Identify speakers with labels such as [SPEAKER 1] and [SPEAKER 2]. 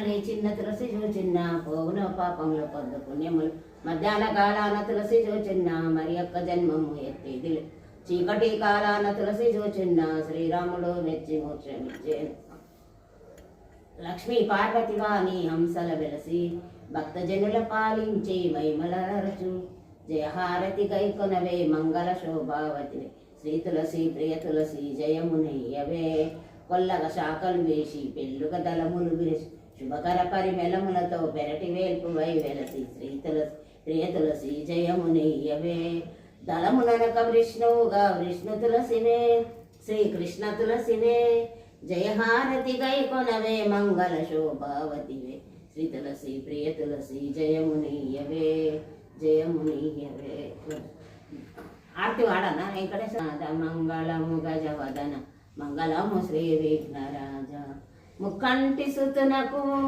[SPEAKER 1] చిన్న తులసి చూచిన్న పోగున పాపంలో పొద్దు పుణ్యములు మధ్యాహ్న కాలాన తులసి చూచిన్న మరి యొక్క జన్మము ఎత్తిది చీకటి కాలాన తులసి చూచిన్న శ్రీరాముడు మెచ్చి మోక్షమిచ్చేను. లక్ష్మీ పార్వతి వాణి హంసల వెలసి భక్తజనుల పాలించి మైమలరచు జయహారతి గైకొనవే మంగళ శోభావతి శ్రీ తులసి ప్రియ తులసి జయమునయ్యవే. కొల్లగ శాఖలు వేసి పెళ్ళుగ దళములు విరిసి శుభకర పరిమెలములతో పెరటి వేల్పువై వెలసి శ్రీ తులసి ప్రియ తులసి జయమునయ్యవే. దళముననక విష్ణువుగా విష్ణు తులసివే శ్రీకృష్ణ తులసివే జయహారతి గైకొనవే మంగళ శోభావతివే శ్రీ తులసి ప్రియ తులసి జయమునయ్యవే జయమునయ్యవే. ఆర్తి వాడనా వెంకటేశ్వర మంగళము గజవదన మంగళము శ్రీ విఘ్నరాజ ముక్కంటి సుతునకు